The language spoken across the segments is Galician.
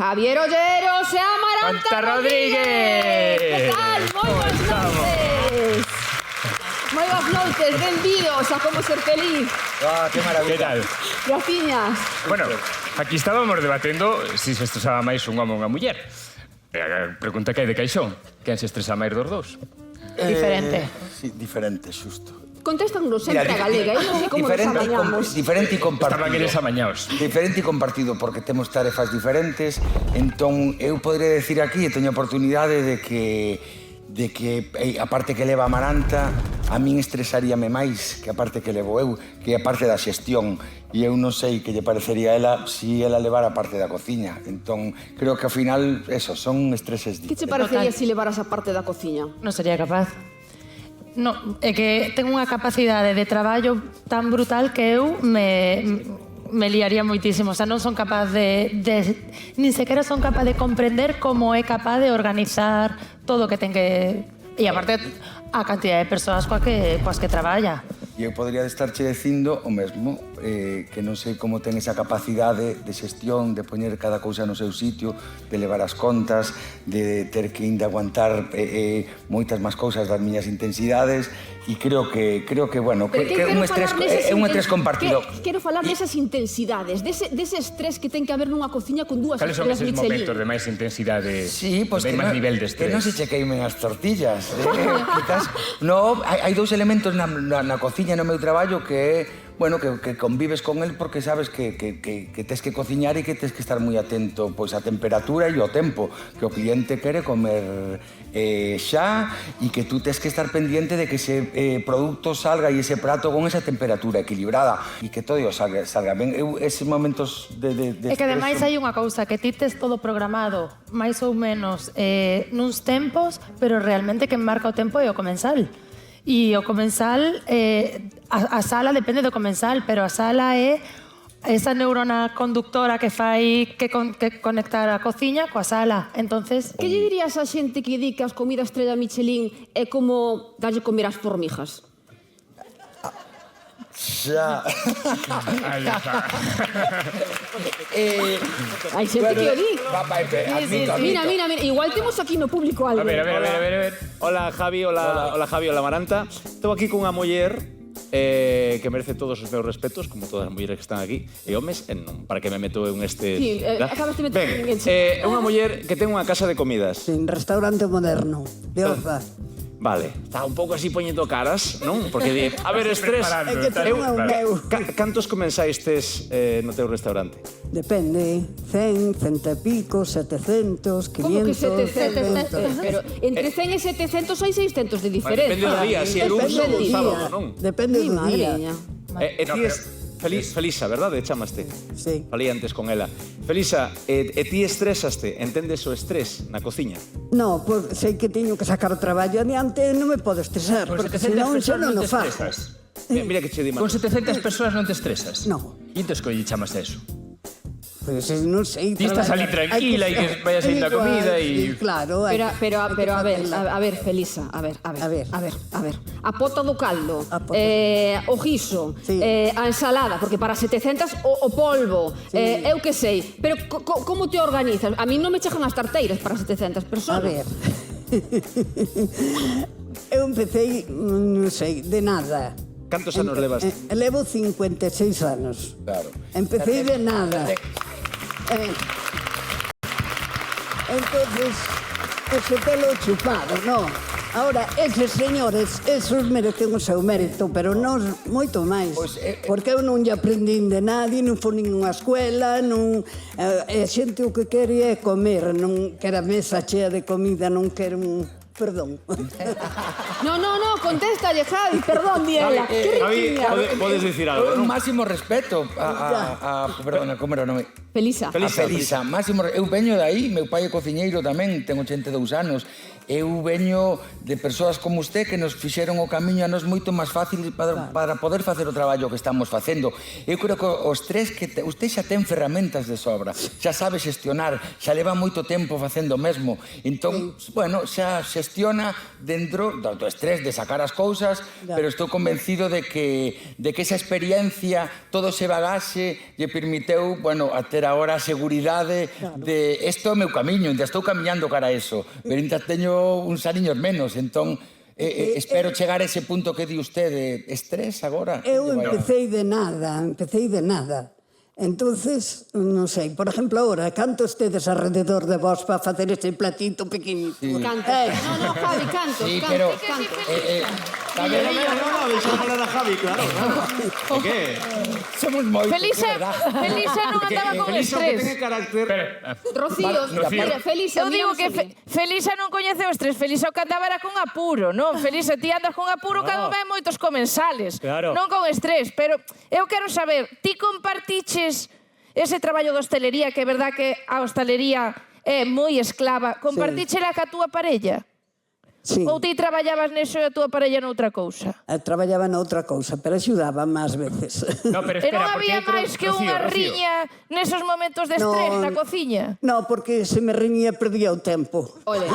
Javier Olleros e Amaranta Rodríguez. Que tal? Moi boas noites. Moi boas noites, benvidos a Como Ser Feliz. Que maravilla. Que tal? Graciñas. Bueno, aquí estábamos debatendo se estresaba máis un home ou unha muller. A pregunta que hai de caixón, quen se estresa máis dos dous? Diferente. Sí, diferente, xusto. Contéstanos sempre a galega, eu non sei como nos amañamos. Diferente e compartido. Estaban eles amañados. Diferente e compartido, porque temos tarefas diferentes. Entón, eu podría decir aquí, e teño a oportunidade de que a parte que leva a Amaranta, a min estresaríame máis que a parte que levo eu, que é a parte da xestión. E eu non sei que lle parecería a ela si ela levara a parte da cociña. Entón, creo que ao final, eso, son estreses Que che diferentes. parecería se levaras a parte da cociña? Non sería capaz. No, é que tengo unha capacidade de traballo tan brutal que eu me liaría moitísimo. O sea, non son capaz nin sequera son capaz de comprender como é capaz de organizar todo o que ten que... E aparte, a cantidad de persoas coas que traballa. E eu podría estarche dicindo o mesmo, que non sei como ten esa capacidade de xestión, de poñer cada cousa no seu sitio, de levar as contas, de ter que ainda aguantar moitas máis cousas das miñas intensidades, e creo que bueno, que é un estrés compartido. Quero falar desas intensidades, dese estrés que ten que haber nunha cociña con dúas Cales son estrelas eses Michelin. momentos de máis intensidade, Sí, pues de que máis nivel de que non se estrés? che queimen as tortillas. No, hai dous elementos na cociña no meu traballo que é, bueno, que convives con el porque sabes que tes que cociñar e que tes que estar moi atento pois a temperatura e ao tempo, que o cliente quere comer xa e que tú tes que estar pendiente de que ese produto salga e ese prato con esa temperatura equilibrada e que todo salga ben. Eu, eses momentos de É que ademais hai unha cousa, que ti tes todo programado, máis ou menos, nuns tempos, pero realmente quen marca o tempo é o comensal. E o comensal, a sala depende do comensal, pero a sala é esa neurona conductora que fai que conectar a cociña coa sala. Entonces, Que lle dirías a xente que di que as comidas estrella Michelin é como darlle comer as formigas? xa. Aí está. Hai xente que o di. Admito. Mira, igual temos aquí no público algo. A ver. Hola, Javi, hola Javi, hola Amaranta. Estou aquí cunha muller que merece todos os meus respetos, como todas as mulleres que están aquí, e homes, e non, para que me meto en este... Sí, acabas de meter en Ben, é unha muller que ten unha casa de comidas. Sí, un restaurante moderno, de Oza. Vale, está un pouco así poñendo caras, non? Porque di, a ver, estrés... É que ten un meu. Cantos comensais tes no teu restaurante? Depende, 100, 100 e pico, 700, 500... Como que 700? 700. Pero entre 100 e 700 hai 600 de diferenza. Depende do día, si é lunes ou un sábado, non? Depende do día. Madriña. E ti es Felisa, verdade? Chamaste? Sí. Falei antes con ela. Felisa, e ti estresaste? Entendes o estrés na cociña? No, porque sei que teño que sacar o traballo adiante e non me podo estresar, Con porque 700 senón xa persoas non non o te fago. estresas. Mira que che di Con mal. 700 persoas non te estresas? No. E entón, que lle chamas a eso? Pois non sei. Ti estás ali tranquila e que vaya saindo a comida e... Claro, Pero a ver, Felisa, a ver. A pota do caldo, A pota. o guiso, Sí. a ensalada, porque para 700 o polvo, Sí. eu que sei. Pero como te organizas? A mí non me chegan as tarteiras para 700 A persoas. ver. Eu empecé, non sei, de nada. Cantos anos levas? Levo 56 anos. Claro. Empecé de nada. Entonces, eso te lo chupado, no. Ahora, eses señores, esos merecen o seu mérito, pero nós moito máis. Pois, Porque eu non lle aprendín de nadie, non fui ninguna escuela, non... E xente o que quere é comer, non quere a mesa chea de comida, non quere un... Perdón. No, contéstalle, Javi, perdón, diela. Que Javi, riquiña. podes dicir algo, Un non? máximo respeto perdona, como era o nome? Felisa. Felisa. Máximo, eu veño de aí, meu pai é cociñeiro tamén, ten 82 anos. Eu veño de persoas como usted que nos fixeron o camiño a nos moito máis fácil para poder facer o traballo que estamos facendo. Eu creo que os tres que usted xa ten ferramentas de sobra, xa sabe xestionar, xa leva moito tempo facendo o mesmo. Entón, bueno, xa gestiona dentro do estrés de sacar as cousas, pero estou convencido de que esa experiencia, todo ese bagaxe, lle permiteu, bueno, a ter agora a seguridade de isto é o meu camiño, ainda estou camiñando cara a eso, pero ainda teño uns aniños menos, entón espero chegar a ese punto que di usted de estrés agora. Eu empecé de nada. Entonces, non sei, por exemplo, ahora, cantos tedes alrededor de vos para facer ese platito pequeñito? Canto. No, Javi, canto. Sí, pero... No, deixa falar a Javi, claro. O que? Somos moitos, Felixe de verdad. non andaba con Feliz o que ten estrés. carácter... Rocío, mira, Felixe, Eu digo que Felixe non coñece o estrés, Felixe o que andaba era con apuro, non? Felixe, ti andas con apuro cando ven moitos comensales, non con estrés, pero eu quero saber, ti compartiches ese traballo de hostelería, que é verdad que a hostelería é moi esclava, compartíchela ca túa parella? Sí. Ou ti traballabas neso e a túa parella noutra cousa? Traballaba noutra cousa, pero axudaba máis veces. No, pero E non espera, porque había máis que unha riña nesos momentos de estrés na cociña? No, porque se me riñía perdía o tempo. Ole.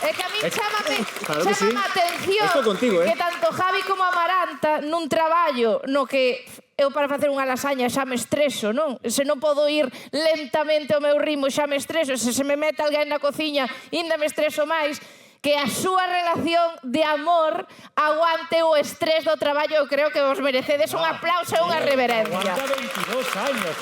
É que a mí chámame Claro que sí. a atención Estou contigo, que tanto Javi como Amaranta nun traballo no que eu para facer unha lasaña xa me estreso, non? Se non podo ir lentamente ao meu ritmo xa me estreso, se me mete alguén na cociña ainda me estreso máis, que a súa relación de amor aguante o estrés do traballo, eu creo que vos merecedes un aplauso e unha reverencia. Aguanta 22 años.